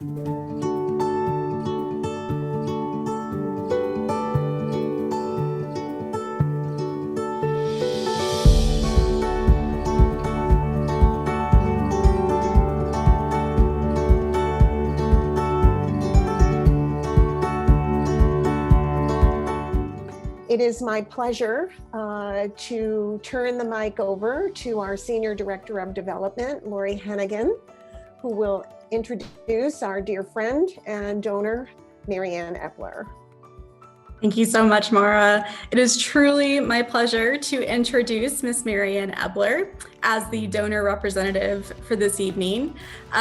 It is my pleasure to turn the mic over to our Senior Director of Development, Lori Hennigan, who will introduce our dear friend and donor, Mary Ann Ebbeler. Thank you so much, Mara. It is truly my pleasure to introduce Miss Mary Ann Ebbeler as the donor representative for this evening.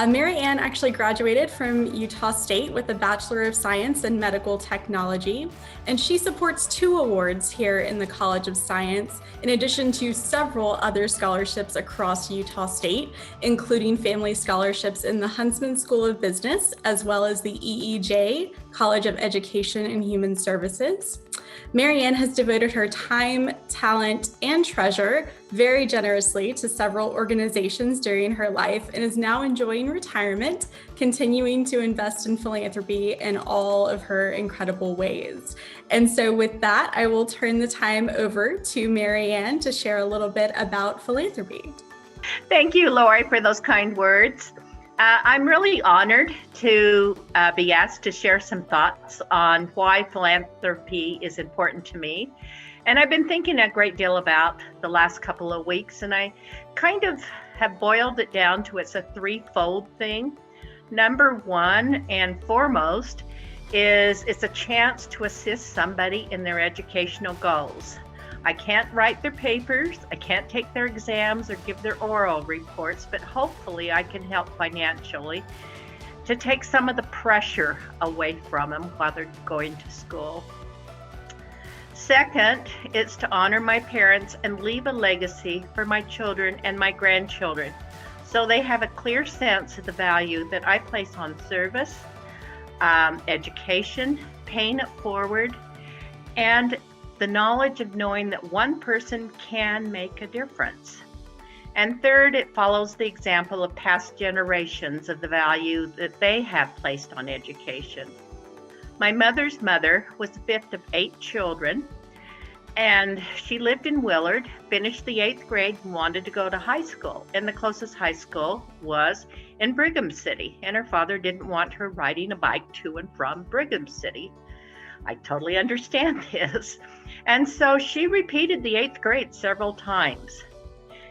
Mary Ann actually graduated from Utah State with a Bachelor of Science in Medical Technology, and she supports 2 awards here in the College of Science, in addition to several other scholarships across Utah State, including family scholarships in the Huntsman School of Business, as well as the EEJ, College of Education and Human Services. Mary Ann has devoted her time, talent, and treasure very generously to several organizations during her life and is now enjoying retirement, continuing to invest in philanthropy in all of her incredible ways. And so with that, I will turn the time over to Mary Ann to share a little bit about philanthropy. Thank you, Lori, for those kind words. I'm really honored to be asked to share some thoughts on why philanthropy is important to me. And I've been thinking a great deal about the last couple of weeks, and I kind of have boiled it down to it's a threefold thing. Number one and foremost is it's a chance to assist somebody in their educational goals. I can't write their papers, I can't take their exams or give their oral reports, but hopefully I can help financially to take some of the pressure away from them while they're going to school. Second, it's to honor my parents and leave a legacy for my children and my grandchildren, so they have a clear sense of the value that I place on service, education, paying it forward, and the knowledge of knowing that one person can make a difference. And third, it follows the example of past generations of the value that they have placed on education. My mother's mother was the 5th of 8 children, and she lived in Willard, finished the 8th grade, and wanted to go to high school. And the closest high school was in Brigham City, and her father didn't want her riding a bike to and from Brigham City. I totally understand this. And so she repeated the 8th grade several times.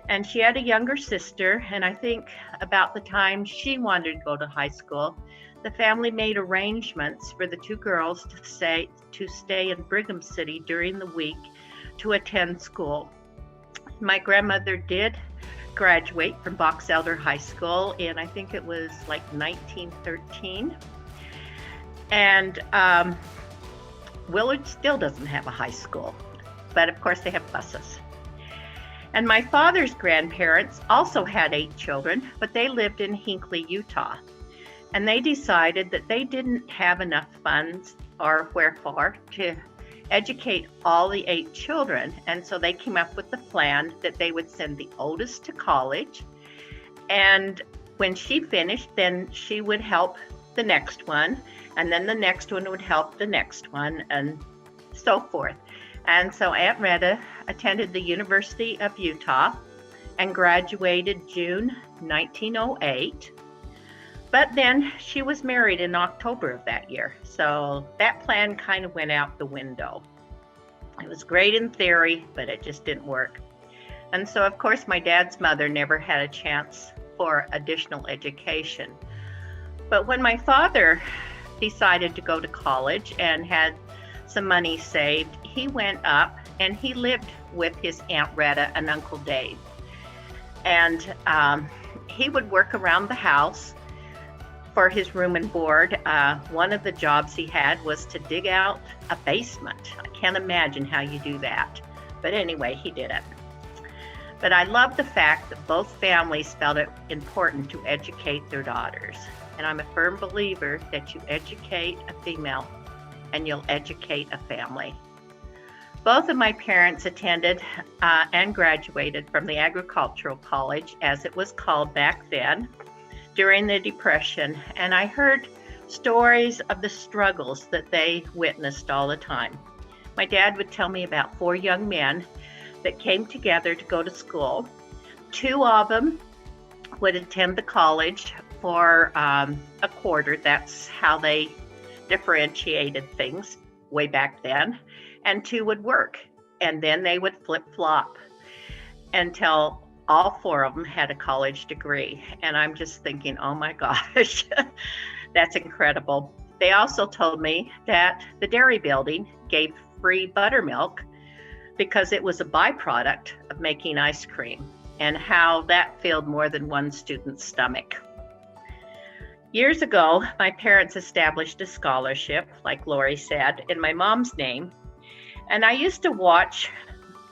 And she had a younger sister, and I think about the time she wanted to go to high school, the family made arrangements for the 2 girls to stay in Brigham City during the week to attend school. My grandmother did graduate from Box Elder High School in, I think it was like 1913. And Willard still doesn't have a high school, but of course they have buses. And my father's grandparents also had 8 children, but they lived in Hinckley, Utah. And they decided that they didn't have enough funds or wherefore to educate all the 8 children. And so they came up with the plan that they would send the oldest to college. And when she finished, then she would help the next one. And then the next one would help the next one, and so forth. And so Aunt Retta attended the University of Utah and graduated June 1908. But then she was married in October of that year. So that plan kind of went out the window. It was great in theory, but it just didn't work. And so, of course, my dad's mother never had a chance for additional education. But when my father decided to go to college and had some money saved, he went up and he lived with his Aunt Retta and Uncle Dave. And he would work around the house for his room and board. One of the jobs he had was to dig out a basement. I can't imagine how you do that. But anyway, he did it. But I love the fact that both families felt it important to educate their daughters. And I'm a firm believer that you educate a female and you'll educate a family. Both of my parents attended and graduated from the Agricultural College, as it was called back then, during the Depression. And I heard stories of the struggles that they witnessed all the time. My dad would tell me about 4 young men that came together to go to school. 2 of them would attend the college for a quarter. That's how they differentiated things way back then. And 2 would work, and then they would flip-flop until all 4 of them had a college degree. And I'm just thinking, oh my gosh, that's incredible. They also told me that the dairy building gave free buttermilk because it was a byproduct of making ice cream, and how that filled more than one student's stomach. Years ago, my parents established a scholarship, like Lori said, in my mom's name. And I used to watch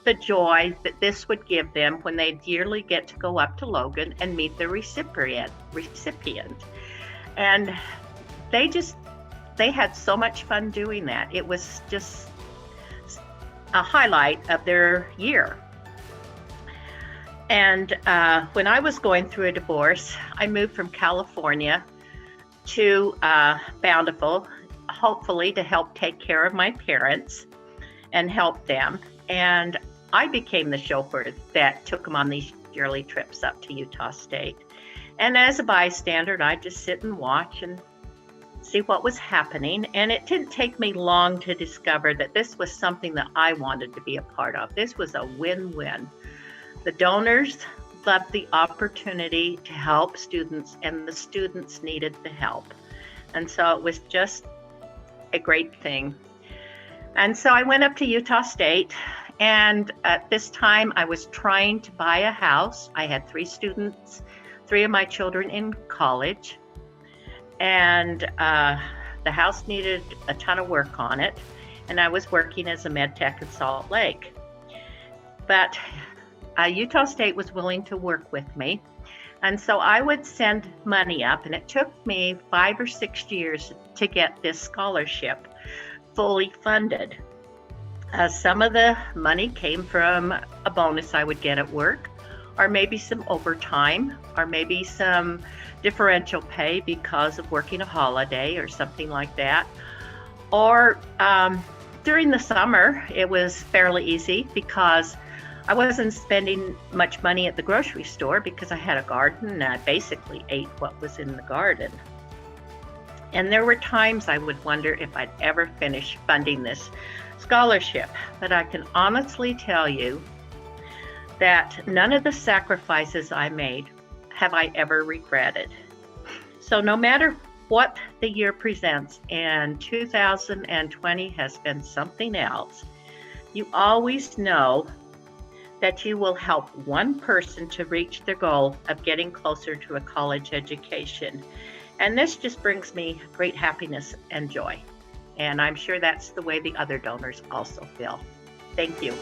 the joy that this would give them when they'd yearly get to go up to Logan and meet the recipient. And they had so much fun doing that. It was just a highlight of their year. And when I was going through a divorce, I moved from California to Bountiful, hopefully to help take care of my parents and help them. And I became the chauffeur that took them on these yearly trips up to Utah State. And as a bystander, I'd just sit and watch and see what was happening. And it didn't take me long to discover that this was something that I wanted to be a part of. This was a win-win. The donors loved the opportunity to help students, and the students needed the help. And so it was just a great thing. And so I went up to Utah State, and at this time I was trying to buy a house. I had 3 students, 3 of my children in college, and the house needed a ton of work on it, and I was working as a med tech in Salt Lake. But Utah State was willing to work with me, and so I would send money up, and it took me 5 or 6 years to get this scholarship fully funded. Some of the money came from a bonus I would get at work, or maybe some overtime, or maybe some differential pay because of working a holiday or something like that. Or during the summer, it was fairly easy because I wasn't spending much money at the grocery store because I had a garden and I basically ate what was in the garden. And there were times I would wonder if I'd ever finish funding this scholarship. But I can honestly tell you that none of the sacrifices I made have I ever regretted. So no matter what the year presents, and 2020 has been something else, you always know that you will help one person to reach their goal of getting closer to a college education. And this just brings me great happiness and joy. And I'm sure that's the way the other donors also feel. Thank you.